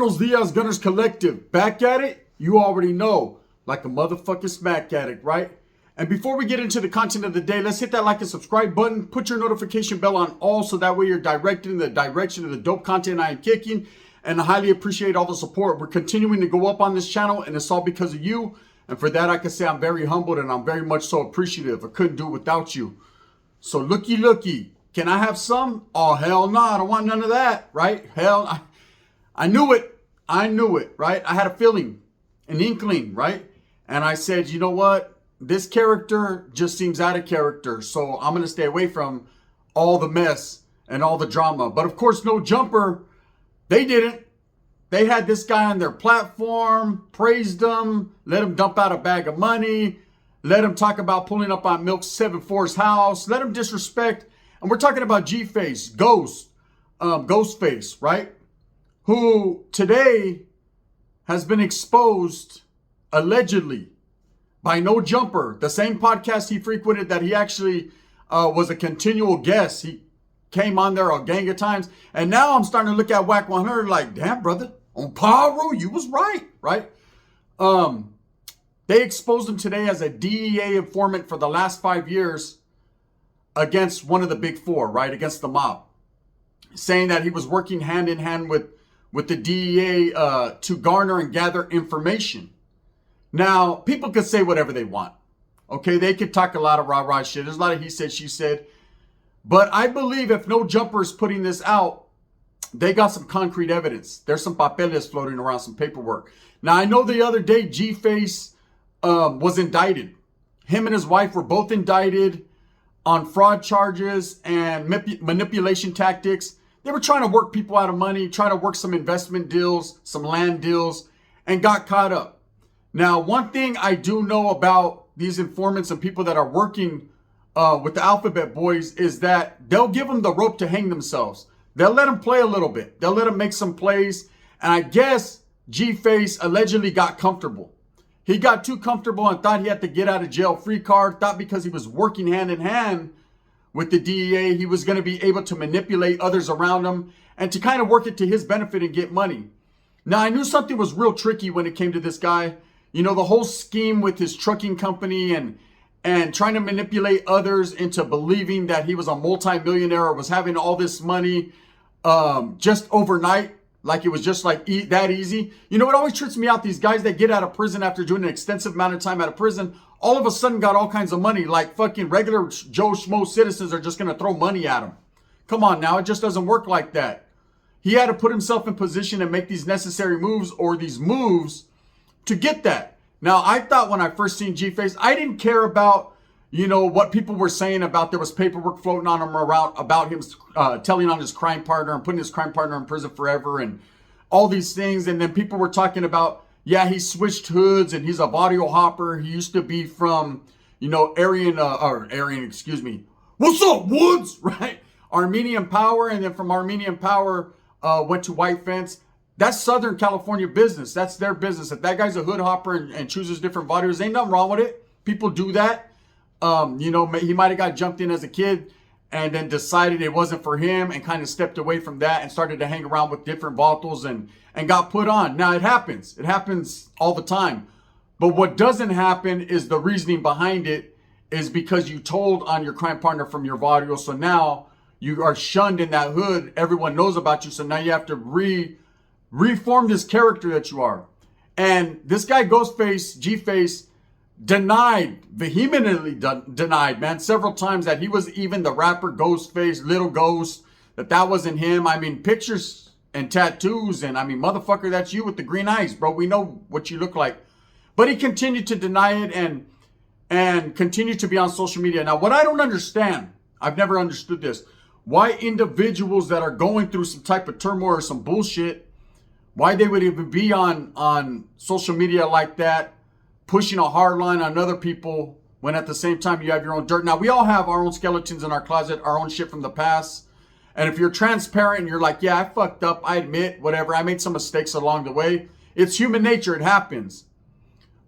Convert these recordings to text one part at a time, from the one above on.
Buenos dias, Gunners Collective. Back at it? You already know. Like a motherfucking smack addict, right? And before we get into the content of the day, let's hit that like and subscribe button. Put your notification bell on all so that way you're directed in the direction of the dope content I am kicking. And I highly appreciate all the support. We're continuing to go up on this channel, and it's all because of you. And for that, I can say I'm very humbled and I'm very much so appreciative. I couldn't do it without you. So looky. Can I have some? Oh, hell no. I don't want none of that, right? Hell, I knew it. Right? I had a feeling, an inkling, right? And I said, you know what? This character just seems out of character. So I'm going to stay away from all the mess and all the drama. But of course, no jumper. They didn't. They had this guy on their platform, praised him, let him dump out a bag of money, let him talk about pulling up on Milk 7-4's house, let him disrespect. And we're talking about G-Face, Ghostface, right? Who today has been exposed, allegedly, by No Jumper, the same podcast he frequented that he actually was a continual guest. He came on there a gang of times. And now I'm starting to look at Whack 100 like, damn, brother, on Pyro, you was right? They exposed him today as a D.E.A. informant for the last 5 years against one of the big four, right? Against the mob. Saying that he was working hand in hand with the D.E.A. To garner and gather information. Now, people could say whatever they want. Okay, they could talk a lot of rah-rah shit. There's a lot of he said, she said. But I believe if No Jumper is putting this out, they got some concrete evidence. There's some papeles floating around, some paperwork. Now, I know the other day G-Face was indicted. Him and his wife were both indicted on fraud charges and manipulation tactics. They were trying to work people out of money, trying to work some investment deals, some land deals, and got caught up. Now, one thing I do know about these informants and people that are working with the Alphabet Boys is that they'll give them the rope to hang themselves. They'll let them play a little bit. They'll let them make some plays. And I guess G-Face allegedly got comfortable. He got too comfortable and thought he had to get out of jail free card. Thought because he was working hand in hand with the DEA, he was going to be able to manipulate others around him and to kind of work it to his benefit and get money. Now, I knew something was real tricky when it came to this guy. You know, the whole scheme with his trucking company and trying to manipulate others into believing that he was a multimillionaire or was having all this money just overnight, like it was just like that easy. You know, it always trips me out. These guys that get out of prison after doing an extensive amount of time out of prison, all of a sudden got all kinds of money, like fucking regular Joe Schmo citizens are just going to throw money at him. Come on now, it just doesn't work like that. He had to put himself in position and make these necessary moves or these moves to get that. Now, I thought when I first seen G-Face, I didn't care about, you know, what people were saying about there was paperwork floating on him around about him telling on his crime partner and putting his crime partner in prison forever and all these things. And then people were talking about, yeah, he switched hoods and he's a audio hopper. He used to be from, you know, What's up, Woods? Right? Armenian Power. And then from Armenian Power went to White Fence. That's Southern California business. That's their business. If that guy's a hood hopper and chooses different audios, ain't nothing wrong with it. People do that. You know, he might have got jumped in as a kid and then decided it wasn't for him and kind of stepped away from that and started to hang around with different vatos and got put on. Now, it happens. It happens all the time. But what doesn't happen is the reasoning behind it is because you told on your crime partner from your audio. So now you are shunned in that hood. Everyone knows about you. So now you have to reform this character that you are. And this guy, Ghostface, G-Face, vehemently denied, man, several times that he was even the rapper Ghostface, Little Ghost, that wasn't him. I mean, pictures and tattoos, and I mean, motherfucker, that's you with the green eyes, bro. We know what you look like. But he continued to deny it and continued to be on social media. Now, what I don't understand, I've never understood this, why individuals that are going through some type of turmoil or some bullshit, why they would even be on social media like that, pushing a hard line on other people when at the same time you have your own dirt. Now, we all have our own skeletons in our closet, our own shit from the past. And if you're transparent and you're like, yeah, I fucked up, I admit, whatever, I made some mistakes along the way. It's human nature, it happens.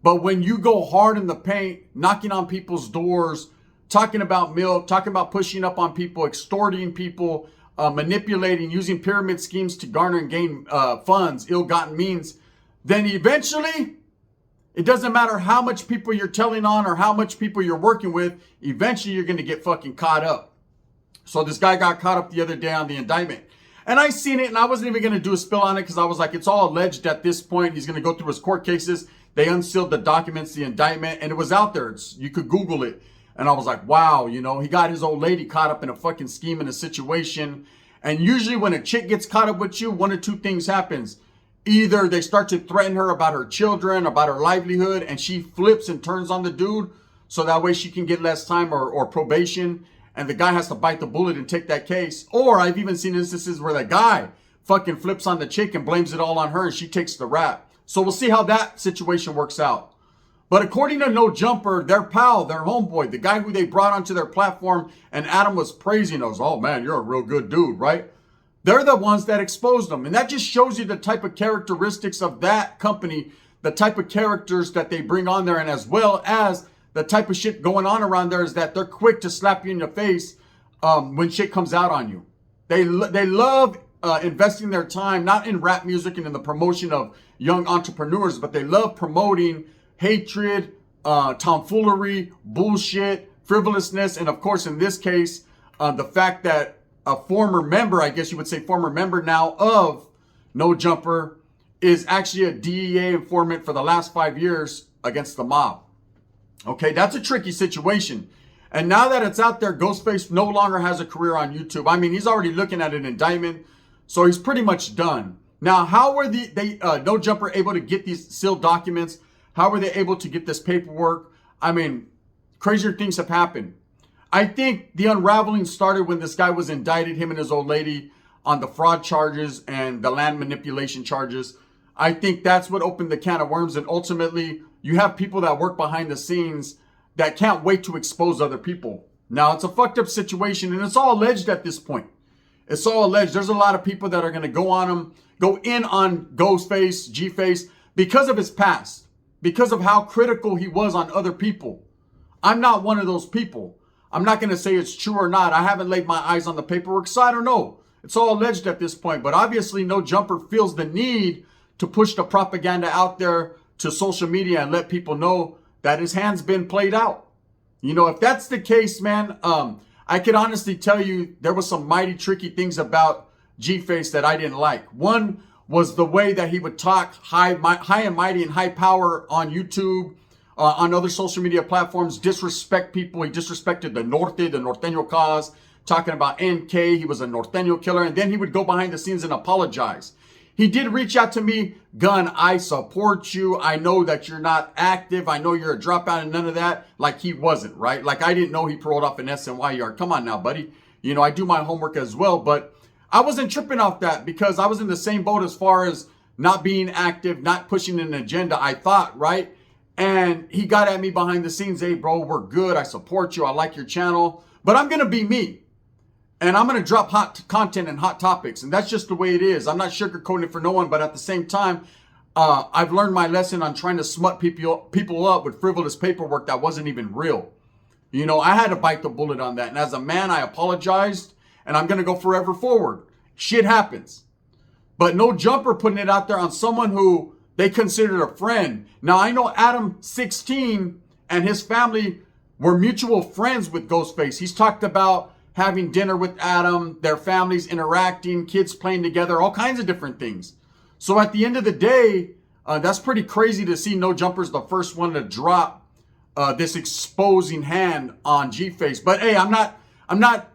But when you go hard in the paint, knocking on people's doors, talking about milk, talking about pushing up on people, extorting people, manipulating, using pyramid schemes to garner and gain funds, ill-gotten means, then eventually, it doesn't matter how much people you're telling on or how much people you're working with, eventually you're going to get fucking caught up. So this guy got caught up the other day on the indictment. And I seen it, and I wasn't even going to do a spill on it because I was like, it's all alleged at this point. He's going to go through his court cases. They unsealed the documents, the indictment, and it was out there. You could Google it. And I was like, wow, you know, he got his old lady caught up in a fucking scheme in a situation. And usually when a chick gets caught up with you, one of two things happens. Either they start to threaten her about her children, about her livelihood, and she flips and turns on the dude so that way she can get less time or probation. And the guy has to bite the bullet and take that case. Or I've even seen instances where the guy fucking flips on the chick and blames it all on her and she takes the rap. So we'll see how that situation works out. But according to No Jumper, their pal, their homeboy, the guy who they brought onto their platform and Adam was praising us. Oh man, you're a real good dude, right? They're the ones that exposed them. And that just shows you the type of characteristics of that company, the type of characters that they bring on there, and as well as the type of shit going on around there is that they're quick to slap you in the face when shit comes out on you. They love investing their time, not in rap music and in the promotion of young entrepreneurs, but they love promoting hatred, tomfoolery, bullshit, frivolousness, and of course, in this case, the fact that a former member, I guess you would say former member now of No Jumper, is actually a DEA informant for the last 5 years against the mob. Okay, that's a tricky situation. And now that it's out there, Ghostface no longer has a career on YouTube. I mean, he's already looking at an indictment, so he's pretty much done. Now, how were No Jumper able to get these sealed documents? How were they able to get this paperwork? I mean, crazier things have happened. I think the unraveling started when this guy was indicted, him and his old lady, on the fraud charges and the land manipulation charges. I think that's what opened the can of worms, and ultimately, you have people that work behind the scenes that can't wait to expose other people. Now, it's a fucked up situation, and it's all alleged at this point. It's all alleged. There's a lot of people that are going to go in on Ghostface, G-Face, because of his past, because of how critical he was on other people. I'm not one of those people. I'm not going to say it's true or not. I haven't laid my eyes on the paperwork, so I don't know. It's all alleged at this point, but obviously No Jumper feels the need to push the propaganda out there to social media and let people know that his hand's been played out. You know, if that's the case, man, I could honestly tell you there was some mighty tricky things about G-Face that I didn't like. One was the way that he would talk high and mighty and high power on YouTube, on other social media platforms, disrespect people. He disrespected the Norte, the Norteño cause, talking about NK. He was a Norteño killer. And then he would go behind the scenes and apologize. He did reach out to me, Gun, I support you. I know that you're not active. I know you're a dropout and none of that. Like he wasn't, right? Like I didn't know he paroled off an SNY yard. Come on now, buddy. You know, I do my homework as well, but I wasn't tripping off that because I was in the same boat as far as not being active, not pushing an agenda, I thought, right? And he got at me behind the scenes. Hey, bro, we're good. I support you. I like your channel, but I'm going to be me. And I'm going to drop hot content and hot topics. And that's just the way it is. I'm not sugarcoating it for no one. But at the same time, I've learned my lesson on trying to smut people up with frivolous paperwork that wasn't even real. You know, I had to bite the bullet on that. And as a man, I apologized. And I'm going to go forever forward. Shit happens. But No Jumper putting it out there on someone who they considered a friend. Now, I know Adam 16 and his family were mutual friends with Ghostface. He's talked about having dinner with Adam, their families interacting, kids playing together, all kinds of different things. So at the end of the day, that's pretty crazy to see No Jumper's the first one to drop this exposing hand on G-Face. But hey, I'm not,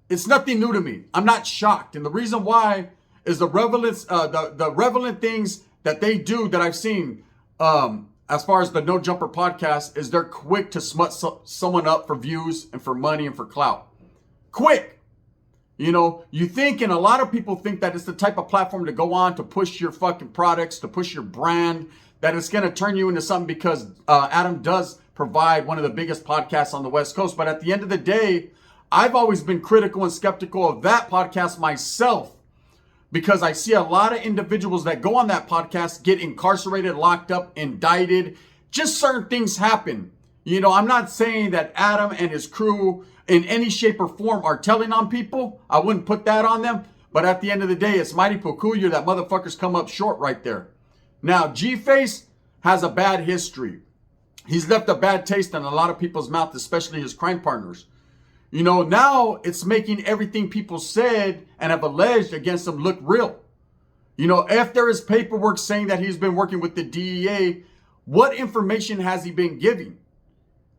it's nothing new to me. I'm not shocked. And the reason why is the relevant things that they do that I've seen, as far as the No Jumper podcast, is they're quick to smut someone up for views and for money and for clout. Quick. You know, you think, and a lot of people think that it's the type of platform to go on to push your fucking products, to push your brand, that it's going to turn you into something because Adam does provide one of the biggest podcasts on the West Coast. But at the end of the day, I've always been critical and skeptical of that podcast myself because I see a lot of individuals that go on that podcast get incarcerated, locked up, indicted. Just certain things happen. I'm not saying that Adam and his crew in any shape or form are telling on people. I wouldn't put that on them. But at the end of the day, it's mighty peculiar that motherfuckers come up short right there. Now, G-Face has a bad history. He's left a bad taste in a lot of people's mouth, especially his crime partners. Now it's making everything people said and have alleged against him look real. If there is paperwork saying that he's been working with the DEA, what information has he been giving?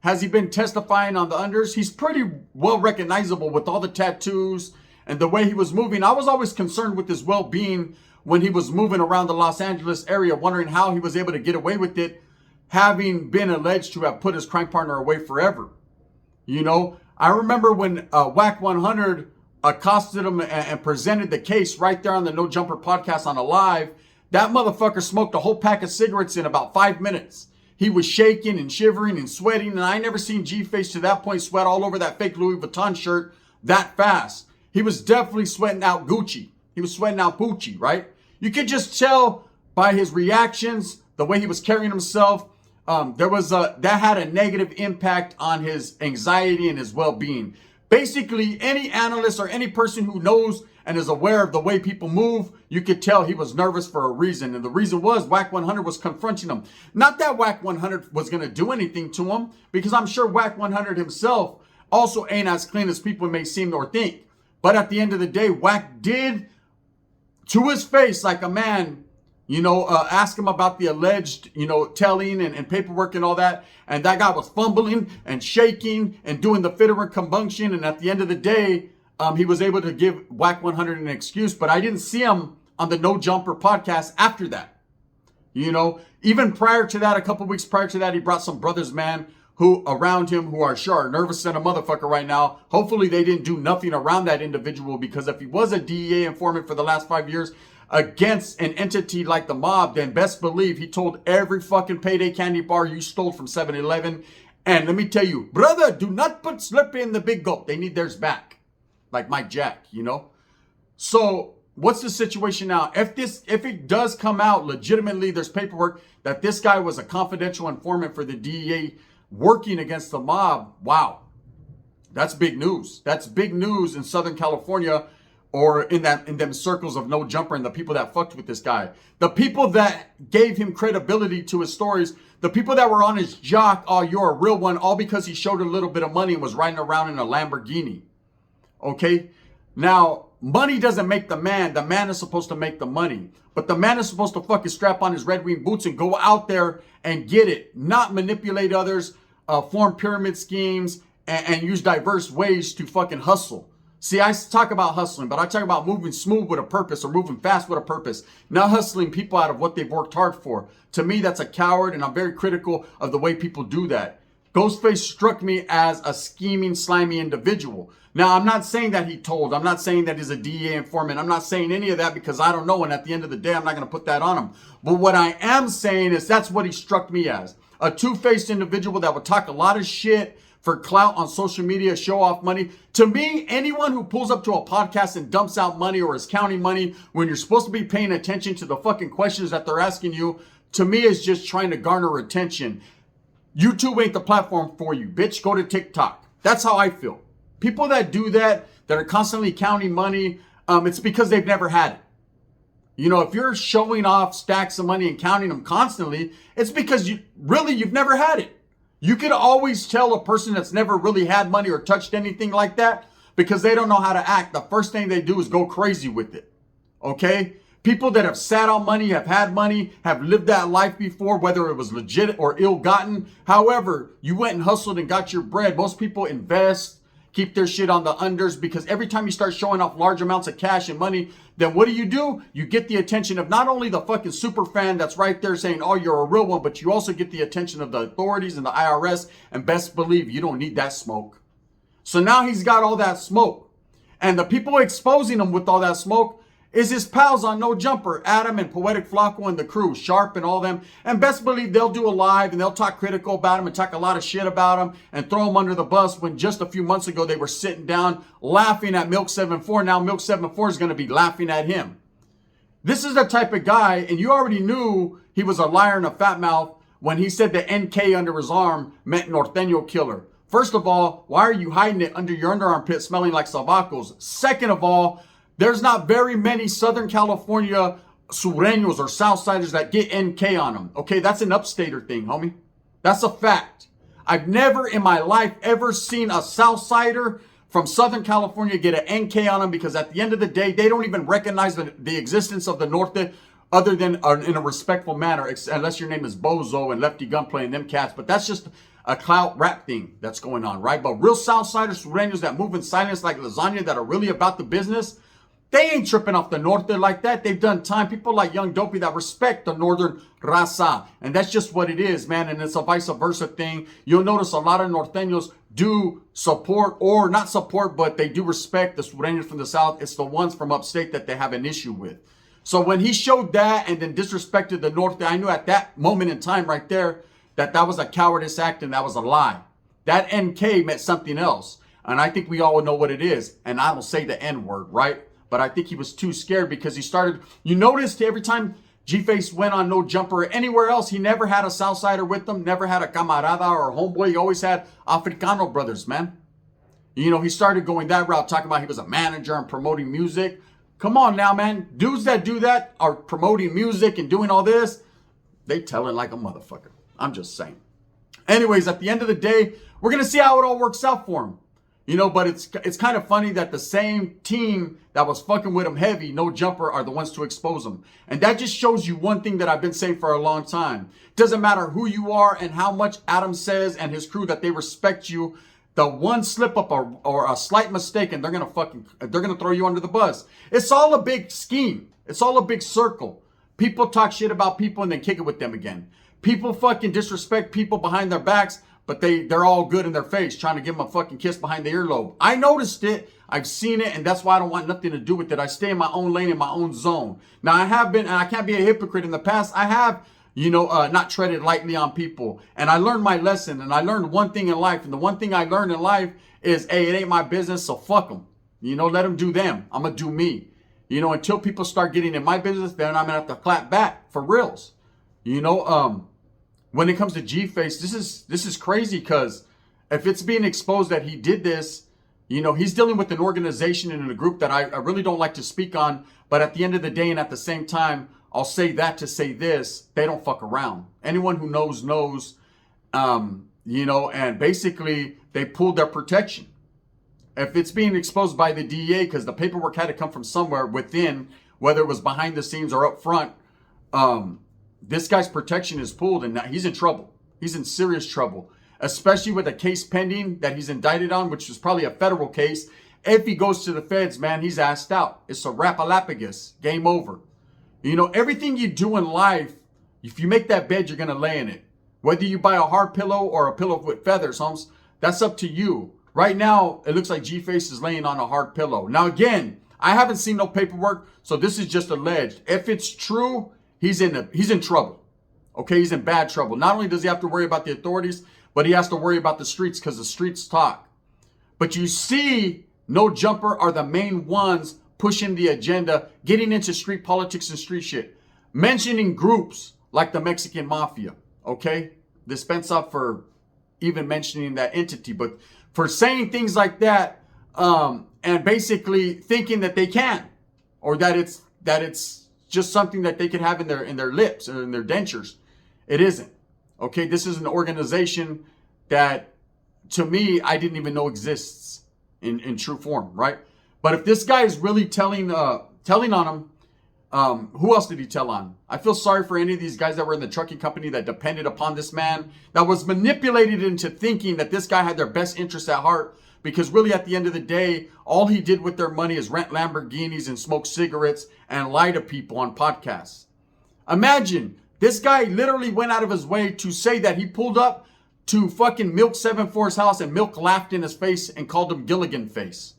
Has he been testifying on the unders? He's pretty well recognizable with all the tattoos and the way he was moving. I was always concerned with his well-being when he was moving around the Los Angeles area, wondering how he was able to get away with it, having been alleged to have put his crime partner away forever. I remember when Whack 100 accosted him and presented the case right there on the No Jumper podcast on a live. That motherfucker smoked a whole pack of cigarettes in about 5 minutes. He was shaking and shivering and sweating, and I never seen G-Face to that point sweat all over that fake Louis Vuitton shirt that fast. He was definitely sweating out Gucci. He was sweating out Gucci, right? You could just tell by his reactions, the way he was carrying himself, that had a negative impact on his anxiety and his well-being. Basically, any analyst or any person who knows and is aware of the way people move, you could tell he was nervous for a reason. And the reason was Whack 100 was confronting him. Not that Whack 100 was going to do anything to him, because I'm sure Whack 100 himself also ain't as clean as people may seem or think. But at the end of the day, Whack did, to his face, like a man, ask him about the alleged, telling and paperwork and all that. And that guy was fumbling and shaking and doing the fit and combustion. And at the end of the day, he was able to give Whack 100 an excuse. But I didn't see him on the No Jumper podcast after that. Even prior to that, a couple weeks prior to that, he brought some brothers, man, who around him who are sure are nervous than a motherfucker right now. Hopefully they didn't do nothing around that individual, because if he was a DEA informant for the last 5 years against an entity like the mob, then best believe he told every fucking payday candy bar you stole from 7-Eleven. And let me tell you, brother, do not put Slurpee in the big gulp. They need theirs back. Like Mike Jack, So what's the situation now? If it does come out legitimately, there's paperwork that this guy was a confidential informant for the DEA working against the mob. Wow. That's big news. That's big news in Southern California, or in them circles of No Jumper and the people that fucked with this guy. The people that gave him credibility to his stories, the people that were on his jock, oh, you're a real one, all because he showed a little bit of money and was riding around in a Lamborghini. Okay? Now, money doesn't make the man. The man is supposed to make the money. But the man is supposed to fucking strap on his Red Wing boots and go out there and get it. Not manipulate others, form pyramid schemes, and use diverse ways to fucking hustle. See, I talk about hustling, but I talk about moving smooth with a purpose, or moving fast with a purpose. Not hustling people out of what they've worked hard for. To me, that's a coward, and I'm very critical of the way people do that. Ghostface struck me as a scheming, slimy individual. Now, I'm not saying that he told. I'm not saying that he's a DEA informant. I'm not saying any of that, because I don't know. And at the end of the day, I'm not going to put that on him. But what I am saying is that's what he struck me as. A two-faced individual that would talk a lot of shit for clout on social media, show off money. To me, anyone who pulls up to a podcast and dumps out money or is counting money when you're supposed to be paying attention to the fucking questions that they're asking you, to me is just trying to garner attention. YouTube ain't the platform for you, bitch. Go to TikTok. That's how I feel. People that do that are constantly counting money, it's because they've never had it. If you're showing off stacks of money and counting them constantly, it's because you've never had it. You can always tell a person that's never really had money or touched anything like that, because they don't know how to act. The first thing they do is go crazy with it. Okay? People that have sat on money, have had money, have lived that life before, whether it was legit or ill-gotten. However, you went and hustled and got your bread. Most people invest, keep their shit on the unders, because every time you start showing off large amounts of cash and money, then what do? You get the attention of not only the fucking super fan that's right there saying, oh, you're a real one, but you also get the attention of the authorities and the IRS, and best believe you don't need that smoke. So now he's got all that smoke. And the people exposing him with all that smoke is his pals on No Jumper, Adam and Poetic Flacco and the crew, Sharp and all them. And best believe they'll do a live and they'll talk critical about him and talk a lot of shit about him and throw him under the bus, when just a few months ago they were sitting down laughing at Milk 74. Now Milk 74 is going to be laughing at him. This is the type of guy, and you already knew he was a liar and a fat mouth when he said the NK under his arm meant Norteño killer. First of all, why are you hiding it under your underarm pit smelling like sobacos? Second of all, there's not very many Southern California sureños or Southsiders that get NK on them. Okay, that's an upstater thing, homie. That's a fact. I've never in my life ever seen a Southsider from Southern California get an NK on them, because at the end of the day, they don't even recognize the existence of the Norte other than in a respectful manner, unless your name is Bozo and Lefty Gunplay and them cats. But that's just a clout rap thing that's going on, right? But real Southsiders, sureños that move in silence like lasagna, that are really about the business, they ain't tripping off the Norte like that. They've done time. People like Young Dopey that respect the Northern raza. And that's just what it is, man. And it's a vice versa thing. You'll notice a lot of Norteños do support, or not support, but they do respect the Sureños from the South. It's the ones from upstate that they have an issue with. So when he showed that and then disrespected the Norte, I knew at that moment in time right there that that was a cowardice act and that was a lie. That NK meant something else. And I think we all know what it is. And I don't say the N word, right? But I think he was too scared because he started, you noticed every time G-Face went on No Jumper or anywhere else, he never had a Southsider with him, never had a camarada or a homeboy. He always had Africano brothers, man. You know, he started going that route, talking about he was a manager and promoting music. Come on now, man. Dudes that do that are promoting music and doing all this. They tell it like a motherfucker. I'm just saying. Anyways, at the end of the day, we're going to see how it all works out for him. You know, but it's kind of funny that the same team that was fucking with him heavy, No Jumper, are the ones to expose him. And that just shows you one thing that I've been saying for a long time. Doesn't matter who you are and how much Adam says and his crew that they respect you. The one slip up or a slight mistake and they're going to throw you under the bus. It's all a big scheme. It's all a big circle. People talk shit about people and then kick it with them again. People fucking disrespect people behind their backs, but they're all good in their face, trying to give them a fucking kiss behind the earlobe. I noticed it. I've seen it, and that's why I don't want nothing to do with it. I stay in my own lane, in my own zone. Now, I have been, and I can't be a hypocrite. In the past, I have, not treaded lightly on people. And I learned my lesson, and I learned one thing in life. And the one thing I learned in life is, hey, it ain't my business, so fuck them. Let them do them. I'm going to do me. Until people start getting in my business, then I'm going to have to clap back for reals. When it comes to G-Face, this is crazy, because if it's being exposed that he did this, he's dealing with an organization and a group that I really don't like to speak on. But at the end of the day and at the same time, I'll say that to say this: they don't fuck around. Anyone who knows, and basically they pulled their protection. If it's being exposed by the D.E.A, because the paperwork had to come from somewhere within, whether it was behind the scenes or up front, this guy's protection is pulled, and now he's in trouble. He's in serious trouble, especially with a case pending that he's indicted on, which is probably a federal case. If he goes to the feds, man, he's asked out. It's a rap-a-lappagus. Game over. Everything you do in life, if you make that bed, you're going to lay in it. Whether you buy a hard pillow or a pillow with feathers, Holmes, that's up to you. Right now, it looks like G-Face is laying on a hard pillow. Now, again, I haven't seen no paperwork, so this is just alleged. If it's true, he's in trouble. Okay, he's in bad trouble. Not only does he have to worry about the authorities, but he has to worry about the streets, because the streets talk. But you see, No Jumper are the main ones pushing the agenda, getting into street politics and street shit, mentioning groups like the Mexican Mafia. Okay, dispense up for even mentioning that entity, but for saying things like that, and basically thinking that they can, or that it's just something that they could have in their lips or in their dentures. It isn't. Okay, this is an organization that, to me, I didn't even know exists in true form, right? But if this guy is really telling on him, who else did he tell on? I feel sorry for any of these guys that were in the trucking company that depended upon this man, that was manipulated into thinking that this guy had their best interests at heart. Because really, at the end of the day, all he did with their money is rent Lamborghinis and smoke cigarettes and lie to people on podcasts. Imagine, this guy literally went out of his way to say that he pulled up to fucking Milk 7-4's house and Milk laughed in his face and called him Gilligan Face.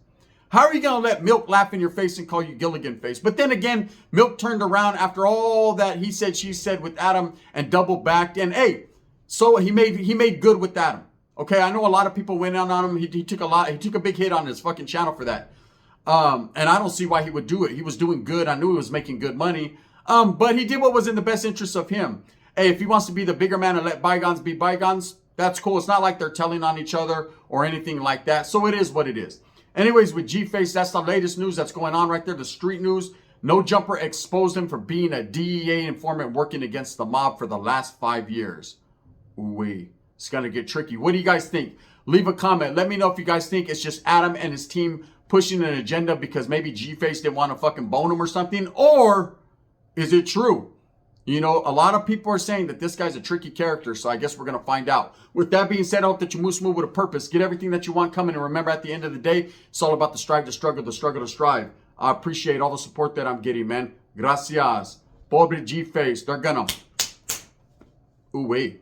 How are you going to let Milk laugh in your face and call you Gilligan Face? But then again, Milk turned around after all that he said, she said with Adam and double backed. And hey, so he made good with Adam. Okay, I know a lot of people went out on him. He took a big hit on his fucking channel for that. And I don't see why he would do it. He was doing good. I knew he was making good money. But he did what was in the best interest of him. hey, if he wants to be the bigger man and let bygones be bygones, that's cool. It's not like they're telling on each other or anything like that. So it is what it is. Anyways, with G-Face, that's the latest news that's going on right there. The street news. No Jumper exposed him for being a DEA informant working against the mob for the last 5 years. Ooh-wee. It's going to get tricky. What do you guys think? Leave a comment. Let me know if you guys think it's just Adam and his team pushing an agenda because maybe G-Face didn't want to fucking bone him or something. Or is it true? You know, a lot of people are saying that this guy's a tricky character, so I guess we're going to find out. With that being said, I hope that you move with a purpose. Get everything that you want coming, and remember, at the end of the day, it's all about the strive to struggle, the struggle to strive. I appreciate all the support that I'm getting, man. Gracias. Pobre G-Face. They're gonna... Ooh, wait.